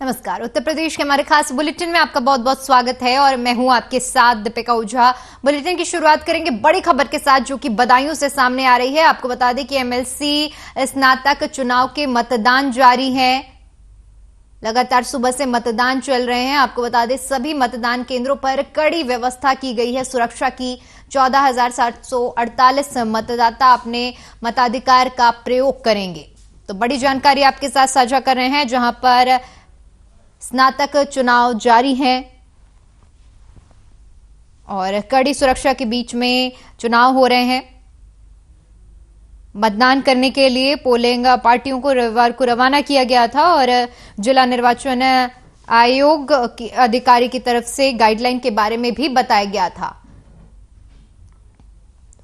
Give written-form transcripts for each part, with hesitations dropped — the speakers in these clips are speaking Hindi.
नमस्कार। उत्तर प्रदेश के हमारे खास बुलेटिन में आपका बहुत बहुत स्वागत है और मैं हूं आपके साथ दीपिका ओझा। बुलेटिन की शुरुआत करेंगे बड़ी खबर के साथ जो कि बदायूं से सामने आ रही है। आपको बता दें कि एमएलसी स्नातक चुनाव के मतदान जारी है। लगातार सुबह से मतदान चल रहे हैं। आपको बता दें सभी मतदान केंद्रों पर कड़ी व्यवस्था की गई है सुरक्षा की। 14,748 मतदाता अपने मताधिकार का प्रयोग करेंगे। तो बड़ी जानकारी आपके साथ साझा कर रहे हैं जहां पर स्नातक चुनाव जारी है और कड़ी सुरक्षा के बीच में चुनाव हो रहे हैं। मतदान करने के लिए पोलिंग पार्टियों को रविवार को रवाना किया गया था और जिला निर्वाचन आयोग के अधिकारी की तरफ से गाइडलाइन के बारे में भी बताया गया था।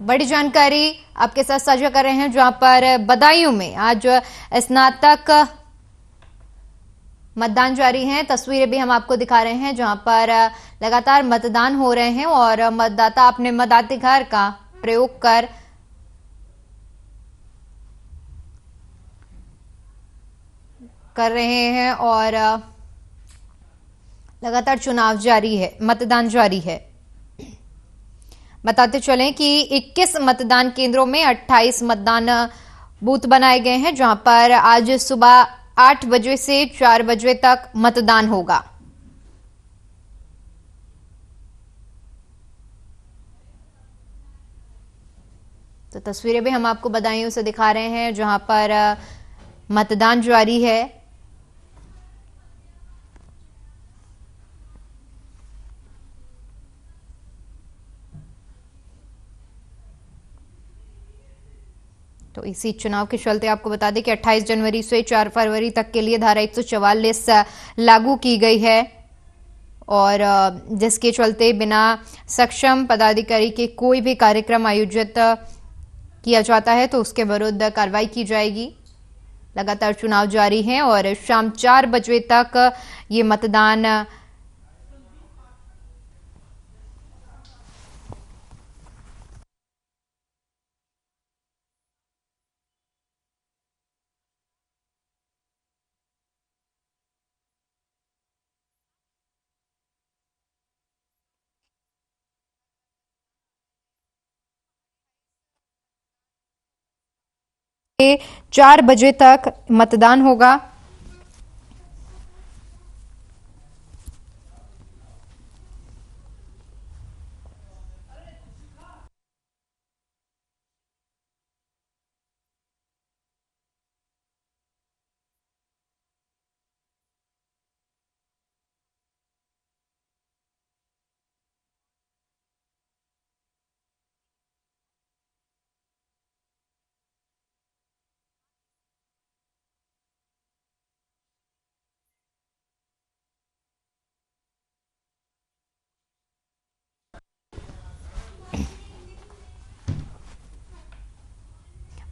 बड़ी जानकारी आपके साथ साझा कर रहे हैं जहां पर बदायूं में आज स्नातक मतदान जारी है। तस्वीरें भी हम आपको दिखा रहे हैं जहां पर लगातार मतदान हो रहे हैं और मतदाता अपने मताधिकार का प्रयोग कर रहे हैं और लगातार चुनाव जारी है, मतदान जारी है। बताते चलें कि 21 मतदान केंद्रों में 28 मतदान बूथ बनाए गए हैं जहां पर आज सुबह 8 बजे से 4 बजे तक मतदान होगा। तो तस्वीरें भी हम आपको बदायूं से दिखा रहे हैं जहां पर मतदान जारी है। तो इसी चुनाव के चलते आपको बता दें कि 28 जनवरी से 4 फरवरी तक के लिए धारा 144 लागू की गई है और जिसके चलते बिना सक्षम पदाधिकारी के कोई भी कार्यक्रम आयोजित किया जाता है तो उसके विरुद्ध कार्रवाई की जाएगी। लगातार चुनाव जारी है और शाम 4 बजे तक ये मतदान के 4 बजे तक मतदान होगा।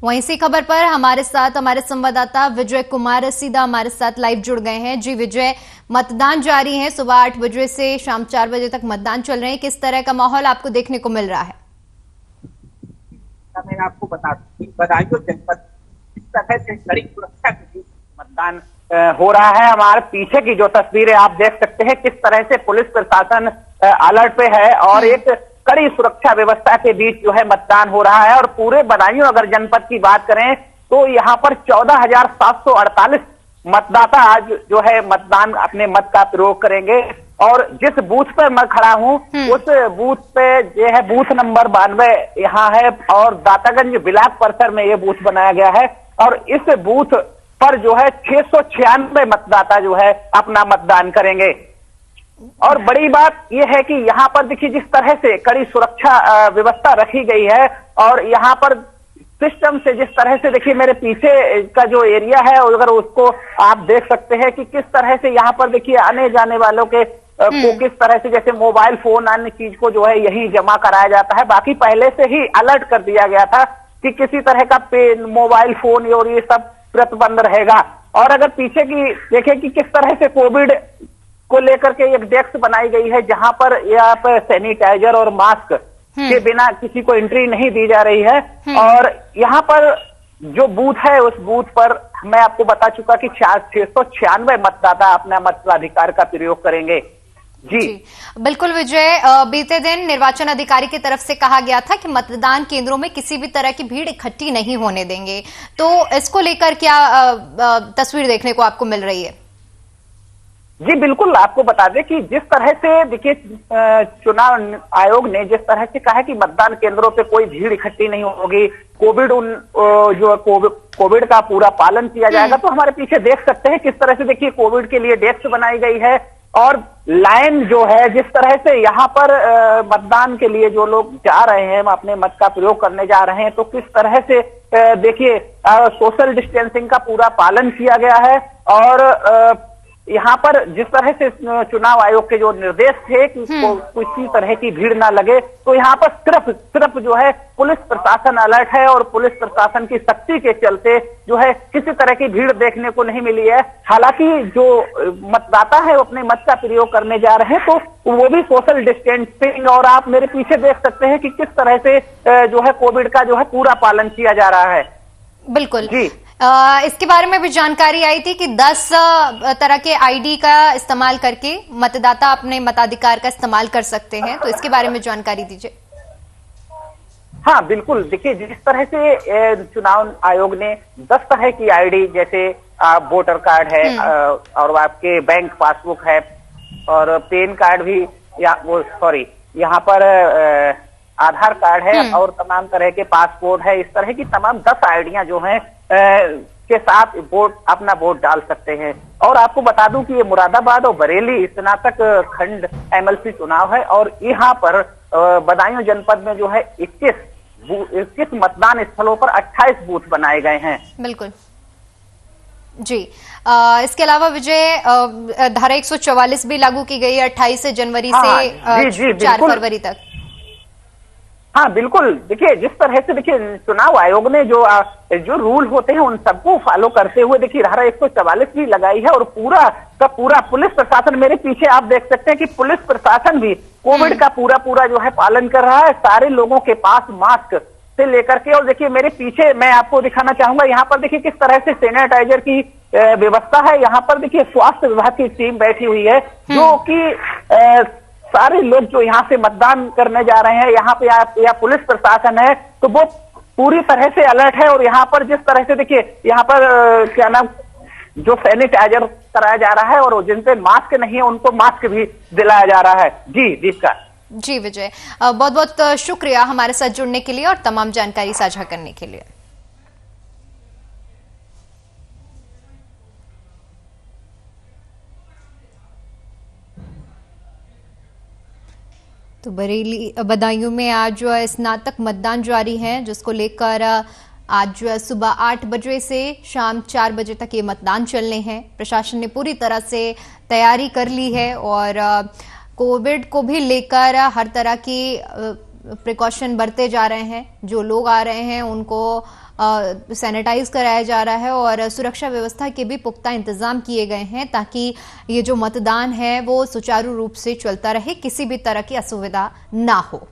वहीं इसी खबर पर हमारे साथ हमारे संवाददाता विजय कुमार सीधा हमारे साथ लाइव जुड़ गए हैं। जी विजय, मतदान जारी है, सुबह 8 बजे से शाम 4 बजे तक मतदान चल रहे हैं। किस तरह का माहौल आपको देखने को मिल रहा है? मैं आपको बता दूं बदायूं जनपद इस तरह से कड़ी सुरक्षा के बीच मतदान हो रहा है। हमारे पीछे की जो तस्वीरें आप देख सकते हैं किस तरह से पुलिस प्रशासन अलर्ट पे है और एक कड़ी सुरक्षा व्यवस्था के बीच जो है मतदान हो रहा है। और पूरे बदायूं अगर जनपद की बात करें तो यहाँ पर 14,748 मतदाता आज जो है मतदान अपने मत का प्रयोग करेंगे। और जिस बूथ पर मैं खड़ा हूँ उस बूथ पे जो है बूथ नंबर 92 यहाँ है और दातागंज ब्लॉक परिसर में ये बूथ बनाया गया है। और इस बूथ पर जो है 696 मतदाता जो है अपना मतदान करेंगे। और बड़ी बात यह है कि यहाँ पर देखिए जिस तरह से कड़ी सुरक्षा व्यवस्था रखी गई है और यहाँ पर सिस्टम से जिस तरह से देखिए मेरे पीछे का जो एरिया है अगर उसको आप देख सकते हैं कि किस तरह से यहाँ पर देखिए आने जाने वालों के को किस तरह से जैसे मोबाइल फोन अन्य चीज को जो है यही जमा कराया जाता है। बाकी पहले से ही अलर्ट कर दिया गया था कि किसी तरह का मोबाइल फोन और ये सब प्रतिबंध रहेगा। और अगर पीछे की देखें कि किस तरह से कोविड को लेकर के एक डेस्क बनाई गई है जहां पर यहाँ पर सैनिटाइजर और मास्क के बिना किसी को एंट्री नहीं दी जा रही है। और यहाँ पर जो बूथ है उस बूथ पर मैं आपको बता चुका कि 696 मतदाता अपना मताधिकार का प्रयोग करेंगे। जी बिल्कुल विजय, बीते दिन निर्वाचन अधिकारी की तरफ से कहा गया था कि मतदान केंद्रों में किसी भी तरह की भीड़ इकट्ठी नहीं होने देंगे, तो इसको लेकर क्या तस्वीर देखने को आपको मिल रही है? जी बिल्कुल, आपको बता दें कि जिस तरह से देखिए चुनाव आयोग ने जिस तरह से कहा है कि मतदान केंद्रों पे कोई भीड़ इकट्ठी नहीं होगी, कोविड का पूरा पालन किया जाएगा, तो हमारे पीछे देख सकते हैं किस तरह से देखिए कोविड के लिए डेस्क बनाई गई है और लाइन जो है जिस तरह से यहाँ पर मतदान के लिए जो लोग जा रहे हैं अपने मत का प्रयोग करने जा रहे हैं, तो किस तरह से देखिए सोशल डिस्टेंसिंग का पूरा पालन किया गया है और यहाँ पर जिस तरह से चुनाव आयोग के जो निर्देश थे कि किसी तरह की भीड़ ना लगे, तो यहाँ पर सिर्फ जो है पुलिस प्रशासन अलर्ट है और पुलिस प्रशासन की सख्ती के चलते जो है किसी तरह की भीड़ देखने को नहीं मिली है। हालांकि जो मतदाता है वो अपने मत का प्रयोग करने जा रहे हैं, तो वो भी सोशल डिस्टेंसिंग और आप मेरे पीछे देख सकते हैं कि किस तरह से जो है कोविड का जो है पूरा पालन किया जा रहा है। बिल्कुल जी। इसके बारे में भी जानकारी आई थी कि 10 तरह के आईडी का इस्तेमाल करके मतदाता अपने मताधिकार का इस्तेमाल कर सकते हैं, तो इसके बारे में जानकारी दीजिए। हाँ बिल्कुल, देखिए जिस तरह से चुनाव आयोग ने 10 तरह की आईडी, जैसे वोटर कार्ड है और आपके बैंक पासबुक है और पैन कार्ड भी यहाँ पर आधार कार्ड है और तमाम तरह के पासपोर्ट है, इस तरह की तमाम 10 आईडियां जो हैं के साथ अपना वोट डाल सकते हैं। और आपको बता दूं कि ये मुरादाबाद और बरेली स्नातक खंड एमएलसी चुनाव है और यहाँ पर बदायूं जनपद में जो है 21 मतदान स्थलों पर 28 बूथ बनाए गए हैं। बिल्कुल जी। इसके अलावा विजय, धारा 144 भी लागू की गई है 28 जनवरी से 4 फरवरी तक। हाँ बिल्कुल, देखिए जिस तरह से देखिए चुनाव आयोग ने जो रूल होते हैं उन सबको फॉलो करते हुए देखिए धारा 144 भी लगाई है और पूरा पुलिस प्रशासन, मेरे पीछे आप देख सकते हैं कि पुलिस प्रशासन भी कोविड का पूरा जो है पालन कर रहा है। सारे लोगों के पास मास्क से लेकर के, और देखिए मेरे पीछे मैं आपको दिखाना चाहूंगा, यहाँ पर देखिए किस तरह से सैनिटाइजर की व्यवस्था है। यहाँ पर देखिए स्वास्थ्य विभाग की टीम बैठी हुई है जो कि सारे लोग जो यहाँ से मतदान करने जा रहे हैं, यहाँ पे या पुलिस प्रशासन है, तो वो पूरी तरह से अलर्ट है। और यहाँ पर जिस तरह से देखिए यहाँ पर क्या नाम जो सैनिटाइजर कराया जा रहा है और जिन पे मास्क नहीं है उनको मास्क भी दिलाया जा रहा है। जी दीपिका। जी विजय, बहुत बहुत शुक्रिया हमारे साथ जुड़ने के लिए और तमाम जानकारी साझा करने के लिए। तो बदायूं में आज जो है स्नातक मतदान जारी है, जिसको लेकर आज जो है सुबह 8 बजे से शाम 4 बजे तक ये मतदान चलने हैं। प्रशासन ने पूरी तरह से तैयारी कर ली है और कोविड को भी लेकर हर तरह की प्रिकॉशन बरते जा रहे हैं। जो लोग आ रहे हैं उनको सैनिटाइज कराया जा रहा है और सुरक्षा व्यवस्था के भी पुख्ता इंतजाम किए गए हैं ताकि ये जो मतदान है वो सुचारू रूप से चलता रहे, किसी भी तरह की असुविधा ना हो।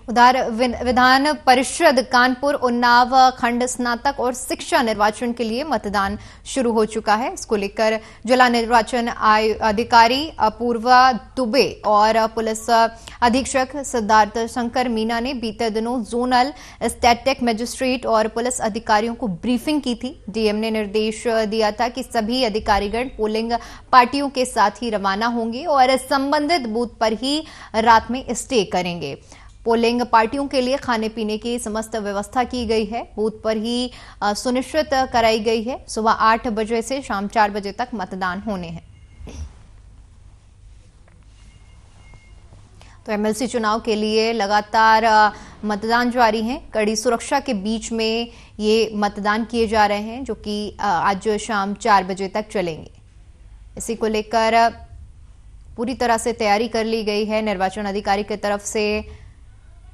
उधर विधान परिषद कानपुर उन्नाव खंड स्नातक और शिक्षा निर्वाचन के लिए मतदान शुरू हो चुका है। इसको लेकर जिला निर्वाचन अधिकारी अपूर्वा दुबे और पुलिस अधीक्षक सिद्धार्थ शंकर मीना ने बीते दिनों जोनल स्टैटिक मजिस्ट्रेट और पुलिस अधिकारियों को ब्रीफिंग की थी। डीएम ने निर्देश दिया था कि सभी अधिकारीगण पोलिंग पार्टियों के साथ ही रवाना होंगे और संबंधित बूथ पर ही रात में स्टे करेंगे। पोलिंग पार्टियों के लिए खाने पीने की समस्त व्यवस्था की गई है, बूथ पर ही सुनिश्चित कराई गई है। सुबह 8 बजे से शाम 4 बजे तक मतदान होने हैं। तो एमएलसी चुनाव के लिए लगातार मतदान जारी है। कड़ी सुरक्षा के बीच में ये मतदान किए जा रहे हैं, जो कि आज शाम 4 बजे तक चलेंगे। इसी को लेकर पूरी तरह से तैयारी कर ली गई है। निर्वाचन अधिकारी की तरफ से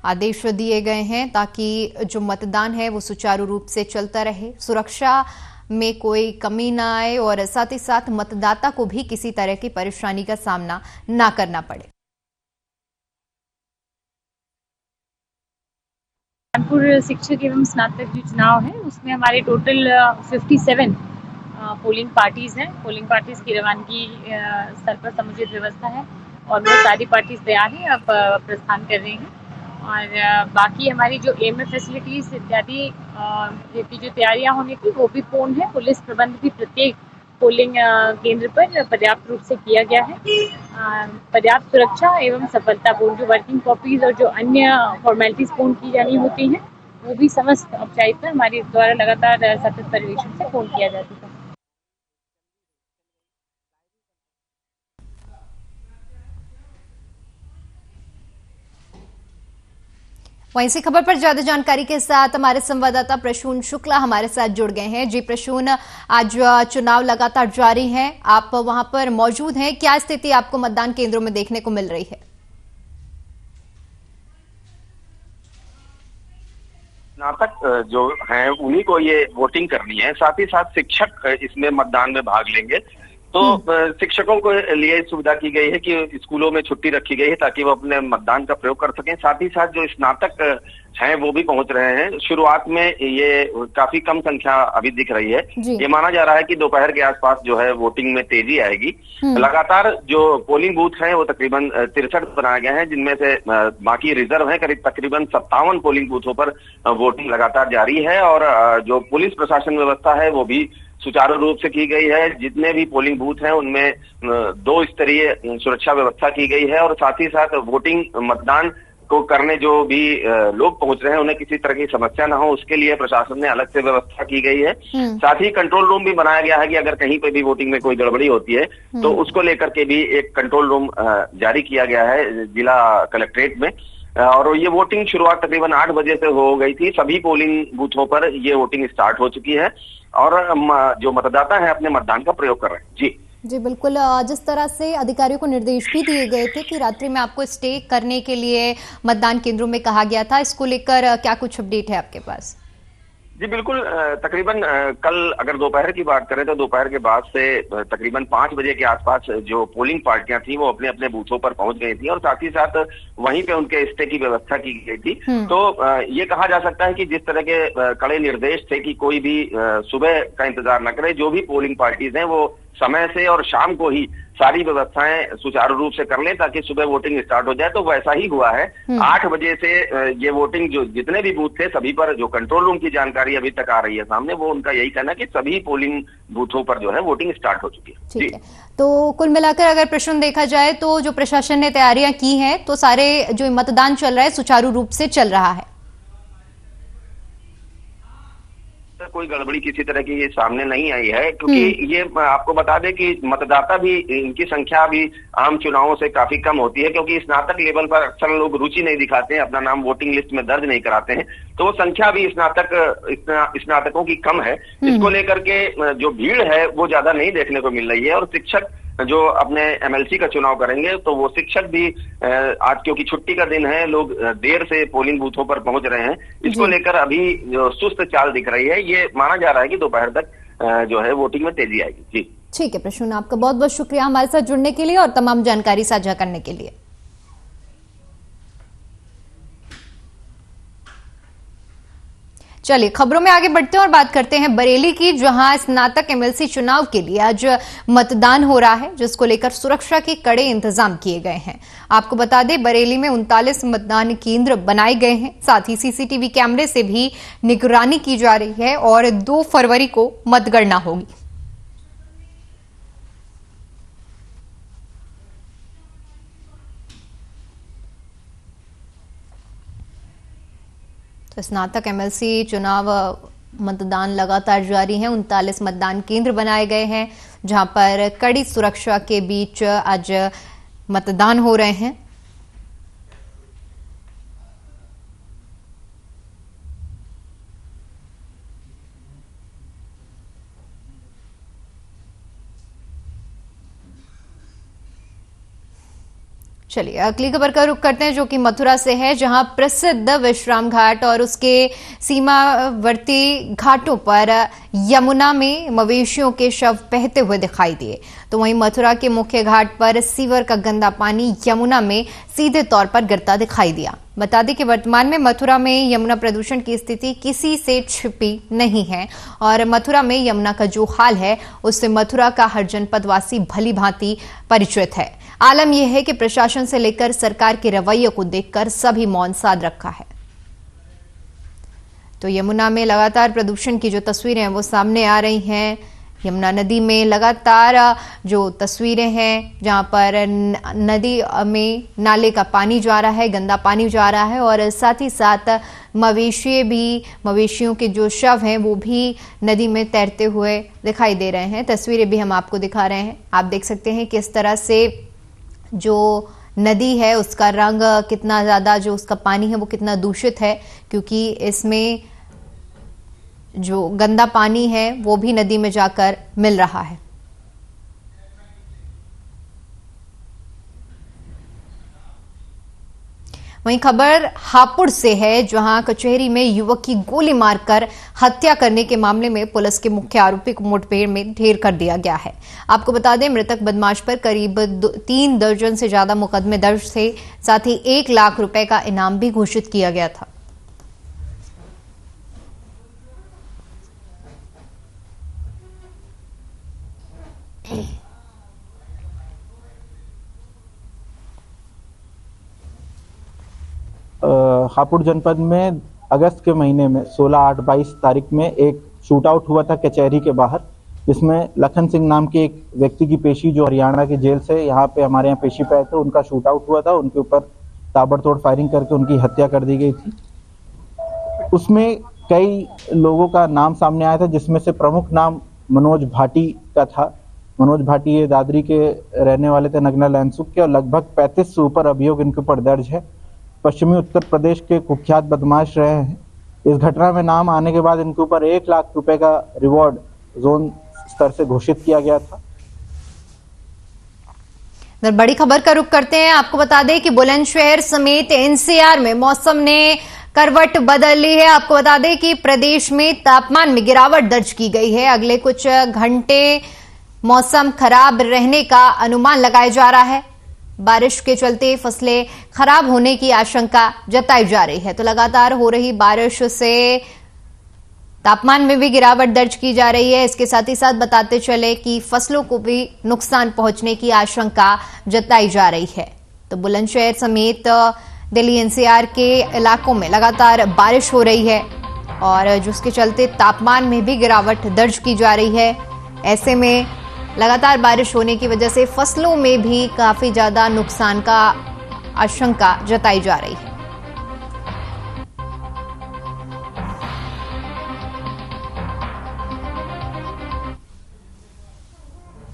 आदेश दिए गए हैं ताकि जो मतदान है वो सुचारू रूप से चलता रहे, सुरक्षा में कोई कमी ना आए और साथ ही साथ मतदाता को भी किसी तरह की परेशानी का सामना ना करना पड़े। कानपुर शिक्षक एवं स्नातक जो चुनाव है उसमें हमारे टोटल 57 पोलिंग पार्टीज हैं। पोलिंग पार्टीज की रवानगी स्तर पर समुचित व्यवस्था है और वो सारी पार्टीज तैयार हैं, अब प्रस्थान कर रही हैं। और बाकी हमारी जो एएमए फैसिलिटीज इत्यादि की जो तैयारियां होनी थी वो भी पूर्ण है। पुलिस प्रबंध भी प्रत्येक पोलिंग केंद्र पर पर्याप्त रूप से किया गया है। पर्याप्त सुरक्षा एवं सफलतापूर्ण जो वर्किंग कॉपीज और जो अन्य फॉर्मेलिटीज पूर्ण की जानी होती हैं वो भी समस्त औपचारिकता हमारे द्वारा लगातार सतत पर्यवेक्षण से पूर्ण किया जा चुका है। वहीं इसी खबर पर ज्यादा जानकारी के साथ हमारे संवाददाता प्रसून शुक्ला हमारे साथ जुड़ गए हैं। जी प्रसून, आज चुनाव लगातार जारी है, आप वहां पर मौजूद हैं, क्या स्थिति आपको मतदान केंद्रों में देखने को मिल रही है? स्नातक जो हैं उन्हीं को ये वोटिंग करनी है, साथ ही साथ शिक्षक इसमें मतदान में भाग लेंगे। तो शिक्षकों को लिए सुविधा की गई है कि स्कूलों में छुट्टी रखी गई है ताकि वो अपने मतदान का प्रयोग कर सकें। साथ ही साथ जो स्नातक हैं वो भी पहुंच रहे हैं। शुरुआत में ये काफी कम संख्या अभी दिख रही है। ये माना जा रहा है कि दोपहर के आसपास जो है वोटिंग में तेजी आएगी। लगातार जो पोलिंग बूथ हैं वो तकरीबन 63 बनाए गए हैं, जिनमें से बाकी रिजर्व है। करीब तकरीबन 57 पोलिंग बूथों पर वोटिंग लगातार जारी है और जो पुलिस प्रशासन व्यवस्था है वो भी सुचारू रूप से की गई है। जितने भी पोलिंग बूथ हैं उनमें 2 स्तरीय सुरक्षा व्यवस्था की गई है और साथ ही साथ वोटिंग मतदान को करने जो भी लोग पहुंच रहे हैं उन्हें किसी तरह की समस्या ना हो उसके लिए प्रशासन ने अलग से व्यवस्था की गई है। साथ ही कंट्रोल रूम भी बनाया गया है कि अगर कहीं पे भी वोटिंग में कोई गड़बड़ी होती है तो उसको लेकर के भी एक कंट्रोल रूम जारी किया गया है जिला कलेक्ट्रेट में। और ये वोटिंग शुरुआत तकरीबन 8 बजे से हो गई थी। सभी पोलिंग बूथों पर ये वोटिंग स्टार्ट हो चुकी है और जो मतदाता है अपने मतदान का प्रयोग कर रहे हैं। जी बिल्कुल, जिस तरह से अधिकारियों को निर्देश भी दिए गए थे कि रात्रि में आपको स्टे करने के लिए मतदान केंद्रों में कहा गया था, इसको लेकर क्या कुछ अपडेट है आपके पास? जी बिल्कुल, तकरीबन कल अगर दोपहर की बात करें तो दोपहर के बाद से तकरीबन 5 बजे के आसपास जो पोलिंग पार्टियां थी वो अपने अपने बूथों पर पहुंच गई थी और साथ ही साथ वहीं पे उनके स्टे की व्यवस्था की गई थी। तो ये कहा जा सकता है कि जिस तरह के कड़े निर्देश थे कि कोई भी सुबह का इंतजार न करे, जो भी पोलिंग पार्टीज हैं वो समय से और शाम को ही सारी व्यवस्थाएं सुचारू रूप से कर लें ताकि सुबह वोटिंग स्टार्ट हो जाए। तो वैसा ही हुआ है। 8 बजे से ये वोटिंग जो जितने भी बूथ थे सभी पर जो कंट्रोल रूम की जानकारी अभी तक आ रही है सामने, वो उनका यही कहना है कि सभी पोलिंग बूथों पर जो है वोटिंग स्टार्ट हो चुकी है। ठीक है, तो कुल मिलाकर अगर प्रश्न देखा जाए तो जो प्रशासन ने तैयारियां की हैं तो सारे जो मतदान चल रहा है सुचारू रूप से चल रहा है। कोई गड़बड़ी किसी तरह की ये सामने नहीं आई है क्योंकि ये आपको बता दें कि मतदाता भी इनकी संख्या भी आम चुनावों से काफी कम होती है क्योंकि स्नातक लेवल पर अक्सर लोग रुचि नहीं दिखाते हैं, अपना नाम वोटिंग लिस्ट में दर्ज नहीं कराते हैं। तो वो संख्या भी स्नातकों की कम है। इसको लेकर के जो भीड़ है वो ज्यादा नहीं देखने को मिल रही है और शिक्षक जो अपने एमएलसी का चुनाव करेंगे तो वो शिक्षक भी आज क्योंकि छुट्टी का दिन है, लोग देर से पोलिंग बूथों पर पहुंच रहे हैं। इसको लेकर अभी जो सुस्त चाल दिख रही है, ये माना जा रहा है कि दोपहर तक जो है वोटिंग में तेजी आएगी। जी ठीक है प्रसून, आपका बहुत बहुत शुक्रिया हमारे साथ जुड़ने के लिए और तमाम जानकारी साझा करने के लिए। चलिए खबरों में आगे बढ़ते हैं और बात करते हैं बरेली की, जहां स्नातक एमएलसी चुनाव के लिए आज मतदान हो रहा है, जिसको लेकर सुरक्षा के कड़े इंतजाम किए गए हैं। आपको बता दें बरेली में 39 मतदान केंद्र बनाए गए हैं, साथ ही सीसीटीवी कैमरे से भी निगरानी की जा रही है और 2 फरवरी को मतगणना होगी। तो स्नातक एमएलसी चुनाव मतदान लगातार जारी है। 39 मतदान केंद्र बनाए गए हैं जहां पर कड़ी सुरक्षा के बीच आज मतदान हो रहे हैं। चलिए अगली खबर का रुख करते हैं जो कि मथुरा से है, जहां प्रसिद्ध विश्राम घाट और उसके सीमावर्ती घाटों पर यमुना में मवेशियों के शव बहते हुए दिखाई दिए। तो वहीं मथुरा के मुख्य घाट पर सीवर का गंदा पानी यमुना में सीधे तौर पर गिरता दिखाई दिया। बता दें कि वर्तमान में मथुरा में यमुना प्रदूषण की स्थिति किसी से छिपी नहीं है और मथुरा में यमुना का जो हाल है उससे मथुरा का हर जनपदवासी भली भांति परिचित है। आलम यह है कि प्रशासन से लेकर सरकार के रवैये को देखकर सभी मौन साध रखा है। तो यमुना में लगातार प्रदूषण की जो तस्वीरें हैं वो सामने आ रही हैं। यमुना नदी में लगातार जो तस्वीरें हैं जहां पर नदी में नाले का पानी जा रहा है, गंदा पानी जा रहा है और साथ ही साथ मवेशियों के जो शव हैं वो भी नदी में तैरते हुए दिखाई दे रहे हैं। तस्वीरें भी हम आपको दिखा रहे हैं। आप देख सकते हैं किस तरह से जो नदी है उसका रंग कितना ज्यादा, जो उसका पानी है वो कितना दूषित है, क्योंकि इसमें जो गंदा पानी है वो भी नदी में जाकर मिल रहा है। वहीं खबर हापुड़ से है, जहां कचहरी में युवक की गोली मारकर हत्या करने के मामले में पुलिस के मुख्य आरोपी को मुठभेड़ में ढेर कर दिया गया है। आपको बता दें मृतक बदमाश पर करीब 3 दर्जन से ज्यादा मुकदमे दर्ज थे, साथ ही 1 लाख रुपए का इनाम भी घोषित किया गया था। हापुड़ जनपद में अगस्त के महीने में 16/8/22 तारीख में एक शूट आउट हुआ था कचहरी के बाहर, जिसमें लखन सिंह नाम के एक व्यक्ति की पेशी जो हरियाणा की जेल से यहाँ पे हमारे यहाँ पेशी पे आए थे, उनका शूट आउट हुआ था। उनके ऊपर ताबड़तोड़ फायरिंग करके उनकी हत्या कर दी गई थी। उसमें कई लोगों का नाम सामने आया था, जिसमें से प्रमुख नाम मनोज भाटी का था। मनोज भाटी ये दादरी के रहने वाले थे, नगना लैंसुक के, और लगभग 35 से ऊपर अभियोग इनके ऊपर दर्ज है। पश्चिमी उत्तर प्रदेश के कुख्यात बदमाश रहे हैं। इस घटना में नाम आने के बाद इनके ऊपर 1 लाख रुपए का रिवॉर्ड जोन स्तर से घोषित किया गया था। बड़ी खबर का रुख करते हैं। आपको बता दें कि बुलंदशहर समेत एनसीआर में मौसम ने करवट बदल ली है। आपको बता दें कि प्रदेश में तापमान में गिरावट दर्ज की गई है। अगले कुछ घंटे मौसम खराब रहने का अनुमान लगाया जा रहा है। बारिश के चलते फसलें खराब होने की आशंका जताई जा रही है। तो लगातार हो रही बारिश से तापमान में भी गिरावट दर्ज की जा रही है। इसके साथ ही साथ बताते चले कि फसलों को भी नुकसान पहुंचने की आशंका जताई जा रही है। तो बुलंदशहर समेत दिल्ली एनसीआर के इलाकों में लगातार बारिश हो रही है और जिसके चलते तापमान में भी गिरावट दर्ज की जा रही है। ऐसे में लगातार बारिश होने की वजह से फसलों में भी काफी ज्यादा नुकसान का आशंका जताई जा रही है।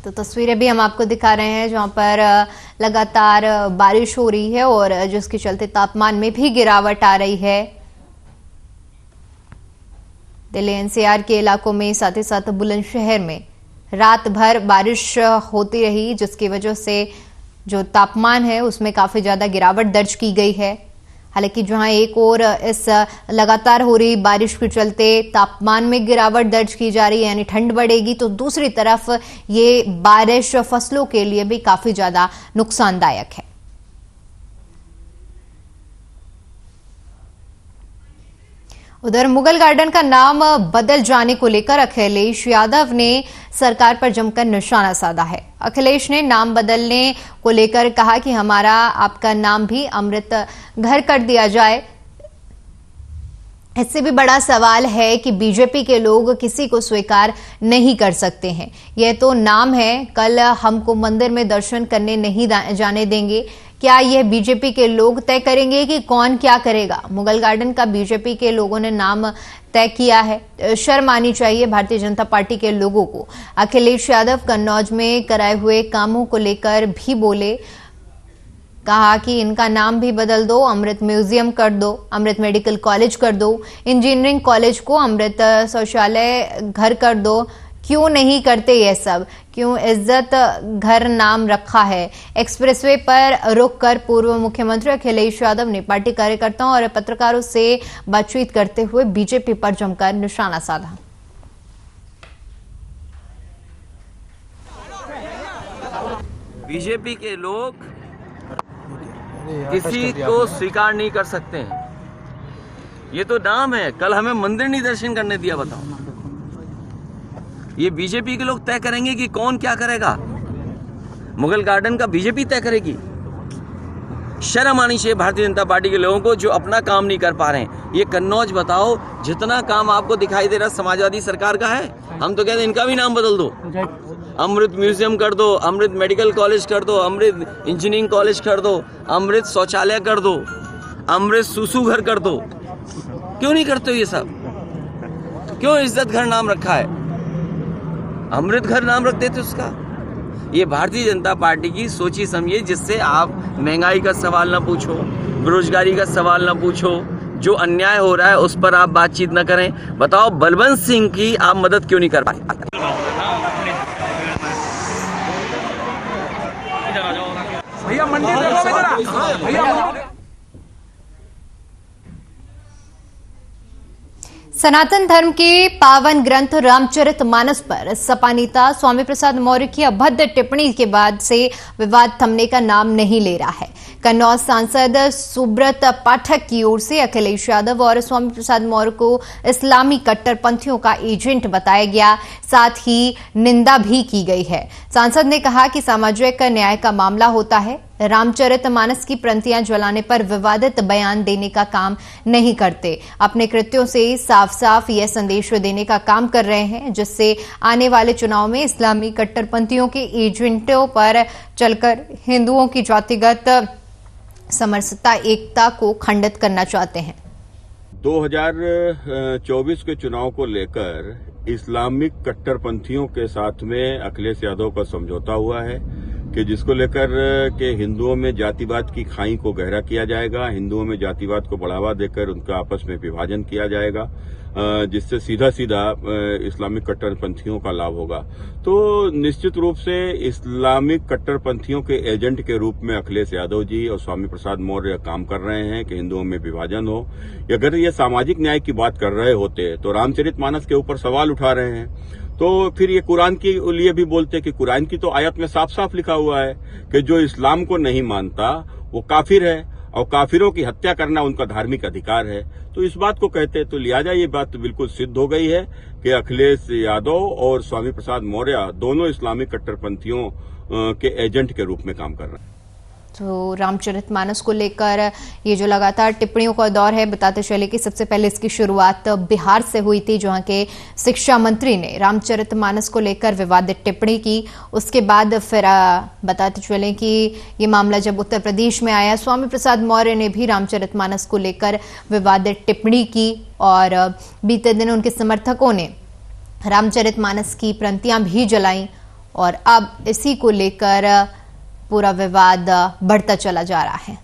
तो तस्वीरें भी हम आपको दिखा रहे हैं जहां पर लगातार बारिश हो रही है और जिसके चलते तापमान में भी गिरावट आ रही है। दिल्ली एनसीआर के इलाकों में साथ ही साथ बुलंदशहर में रात भर बारिश होती रही, जिसकी वजह से जो तापमान है उसमें काफी ज्यादा गिरावट दर्ज की गई है। हालांकि जहां एक और इस लगातार हो रही बारिश के चलते तापमान में गिरावट दर्ज की जा रही है, यानी ठंड बढ़ेगी, तो दूसरी तरफ ये बारिश फसलों के लिए भी काफी ज्यादा नुकसानदायक है। उधर मुगल गार्डन का नाम बदल जाने को लेकर अखिलेश यादव ने सरकार पर जमकर निशाना साधा है। अखिलेश ने नाम बदलने को लेकर कहा कि हमारा आपका नाम भी अमृत घर कर दिया जाए। इससे भी बड़ा सवाल है कि बीजेपी के लोग किसी को स्वीकार नहीं कर सकते हैं। यह तो नाम है, कल हमको मंदिर में दर्शन करने नहीं जाने देंगे। क्या यह बीजेपी के लोग तय करेंगे कि कौन क्या करेगा? मुगल गार्डन का बीजेपी के लोगों ने नाम तय किया है। शर्म आनी चाहिए भारतीय जनता पार्टी के लोगों को। अखिलेश यादव कन्नौज में कराए हुए कामों को लेकर भी बोले, कहा कि इनका नाम भी बदल दो, अमृत म्यूजियम कर दो, अमृत मेडिकल कॉलेज कर दो, इंजीनियरिंग कॉलेज को अमृत शौचालय घर कर दो, क्यों नहीं करते ये सब? क्यों इज्जत घर नाम रखा है? एक्सप्रेसवे पर रुककर पूर्व मुख्यमंत्री अखिलेश यादव ने पार्टी कार्यकर्ताओं और पत्रकारों से बातचीत करते हुए बीजेपी पर जमकर निशाना साधा। बीजेपी के लोग किसी को स्वीकार नहीं कर सकते हैं। ये तो नाम है, कल हमें मंदिर नहीं दर्शन करने दिया, बताओ। ये बीजेपी के लोग तय करेंगे कि कौन क्या करेगा। मुगल गार्डन का बीजेपी तय करेगी। शर्म आनी चाहिए भारतीय जनता पार्टी के लोगों को जो अपना काम नहीं कर पा रहे हैं। ये कन्नौज बताओ, जितना काम आपको दिखाई दे रहा समाजवादी सरकार का है, हम तो कहते हैं इनका भी नाम बदल दो। अमृत म्यूजियम कर दो, अमृत मेडिकल कॉलेज कर दो, अमृत इंजीनियरिंग कॉलेज कर दो, अमृत शौचालय कर दो, अमृत सुसु घर कर दो। क्यों नहीं करते हो ये सब? क्यों इज्जत घर नाम रखा है? अमृत घर नाम रख देते उसका। ये भारतीय जनता पार्टी की सोची समझिए, जिससे आप महंगाई का सवाल ना पूछो, बेरोजगारी का सवाल ना पूछो, जो अन्याय हो रहा है उस पर आप बातचीत ना करें। बताओ बलवंत सिंह की आप मदद क्यों नहीं कर पाए? भैया मंदिर सनातन धर्म के पावन ग्रंथ रामचरितमानस पर सपा नेता स्वामी प्रसाद मौर्य की अभद्र टिप्पणी के बाद से विवाद थमने का नाम नहीं ले रहा है। कन्नौज सांसद सुब्रत पाठक की ओर से अखिलेश यादव और स्वामी प्रसाद मौर्य को इस्लामी कट्टरपंथियों का एजेंट बताया गया, साथ ही निंदा भी की गई है। सांसद ने कहा कि सामाजिक न्याय का मामला होता है, रामचरितमानस की प्रतियां जलाने पर विवादित बयान देने का काम नहीं करते। अपने कृत्यों से साफ साफ यह संदेश देने का काम कर रहे हैं, जिससे आने वाले चुनाव में इस्लामी कट्टरपंथियों के एजेंटों पर चलकर हिंदुओं की जातिगत समरसता एकता को खंडित करना चाहते हैं। 2024 के चुनाव को लेकर इस्लामिक कट्टरपंथियों के साथ में अखिलेश यादव का समझौता हुआ है कि जिसको लेकर के हिंदुओं में जातिवाद की खाई को गहरा किया जाएगा, हिंदुओं में जातिवाद को बढ़ावा देकर उनका आपस में विभाजन किया जाएगा, जिससे सीधा सीधा इस्लामिक कट्टरपंथियों का लाभ होगा। तो निश्चित रूप से इस्लामिक कट्टरपंथियों के एजेंट के रूप में अखिलेश यादव जी और स्वामी प्रसाद मौर्य काम कर रहे हैं कि हिंदुओं में विभाजन हो। अगर ये सामाजिक न्याय की बात कर रहे होते तो रामचरितमानस के ऊपर सवाल उठा रहे हैं, तो फिर ये कुरान के लिए भी बोलते कि कुरान की तो आयत में साफ साफ लिखा हुआ है कि जो इस्लाम को नहीं मानता वो काफिर है और काफिरों की हत्या करना उनका धार्मिक अधिकार है। तो इस बात को कहते तो लिहाजा ये बात बिल्कुल सिद्ध हो गई है कि अखिलेश यादव और स्वामी प्रसाद मौर्य दोनों इस्लामिक कट्टरपंथियों के एजेंट के रूप में काम कर रहे हैं। तो रामचरितमानस को लेकर ये जो लगातार टिप्पणियों का दौर है, बताते चले कि सबसे पहले इसकी शुरुआत बिहार से हुई थी, जहां के शिक्षा मंत्री ने रामचरितमानस को लेकर विवादित टिप्पणी की। उसके बाद फिर बताते चले कि ये मामला जब उत्तर प्रदेश में आया, स्वामी प्रसाद मौर्य ने भी रामचरितमानस को लेकर विवादित टिप्पणी की और बीते दिन उनके समर्थकों ने रामचरितमानस की प्रतियां भी जलाई और अब इसी को लेकर पूरा विवाद बढ़ता चला जा रहा है।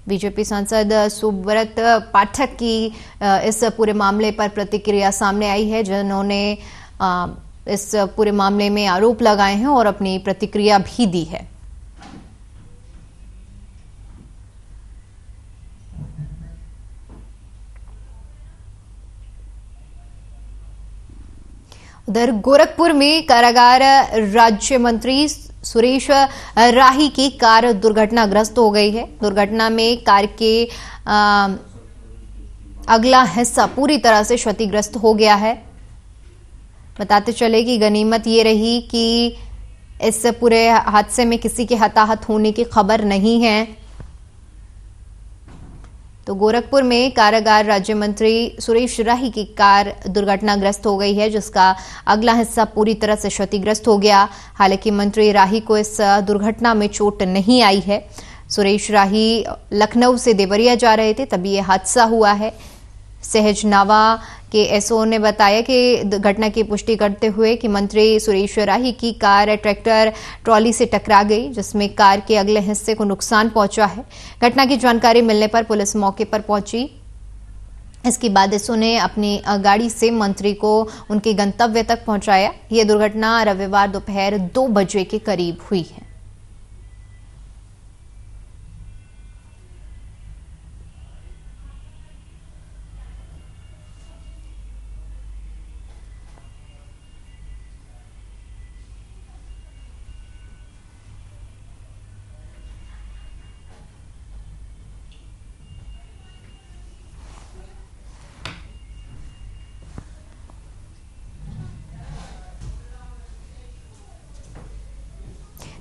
बीजेपी सांसद सुब्रत पाठक की इस पूरे मामले पर प्रतिक्रिया सामने आई है, जिन्होंने इस पूरे मामले में आरोप लगाए हैं और अपनी प्रतिक्रिया भी दी है। उधर गोरखपुर में कारागार राज्य मंत्री सुरेश राही की कार दुर्घटनाग्रस्त हो गई है। दुर्घटना में कार के अगला हिस्सा पूरी तरह से क्षतिग्रस्त हो गया है। बताते चले कि गनीमत ये रही कि इस पूरे हादसे में किसी के हताहत होने की खबर नहीं है। तो गोरखपुर में कारागार राज्य मंत्री सुरेश राही की कार दुर्घटनाग्रस्त हो गई है, जिसका अगला हिस्सा पूरी तरह से क्षतिग्रस्त हो गया। हालांकि मंत्री राही को इस दुर्घटना में चोट नहीं आई है। सुरेश राही लखनऊ से देवरिया जा रहे थे, तभी यह हादसा हुआ है। सहजनावा के एसओ ने बताया कि घटना की पुष्टि करते हुए कि मंत्री सुरेश राही की कार ट्रैक्टर ट्रॉली से टकरा गई, जिसमें कार के अगले हिस्से को नुकसान पहुंचा है। घटना की जानकारी मिलने पर पुलिस मौके पर पहुंची। इसके बाद एसओ ने अपनी गाड़ी से मंत्री को उनके गंतव्य तक पहुंचाया। यह दुर्घटना रविवार दोपहर 2 बजे के करीब हुई है।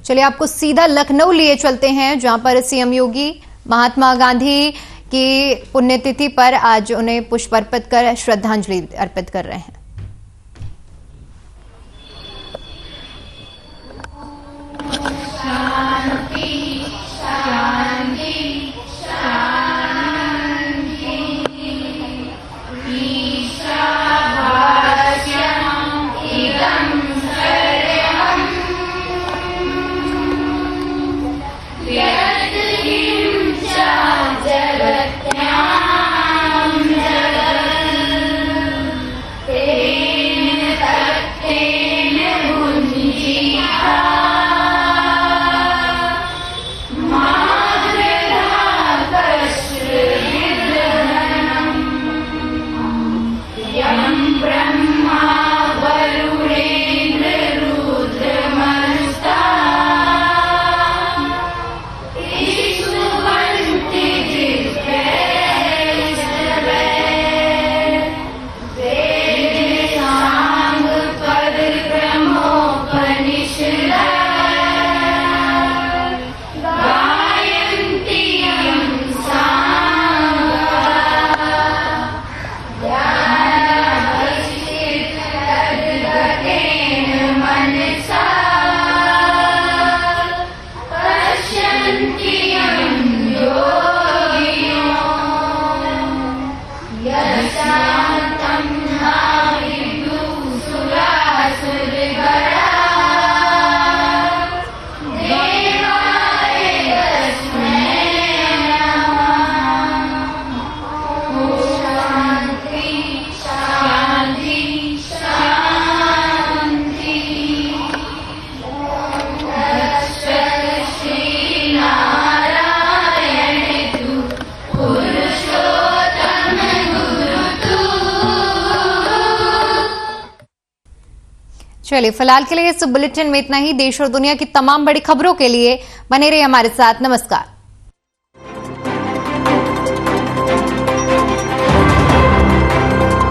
चलिए आपको सीधा लखनऊ लिए चलते हैं, जहां पर सीएम योगी महात्मा गांधी की पुण्यतिथि पर आज उन्हें पुष्प अर्पित कर श्रद्धांजलि अर्पित कर रहे हैं। चलिए फिलहाल के लिए इस बुलेटिन में इतना ही। देश और दुनिया की तमाम बड़ी खबरों के लिए बने रहिए हमारे साथ। नमस्कार।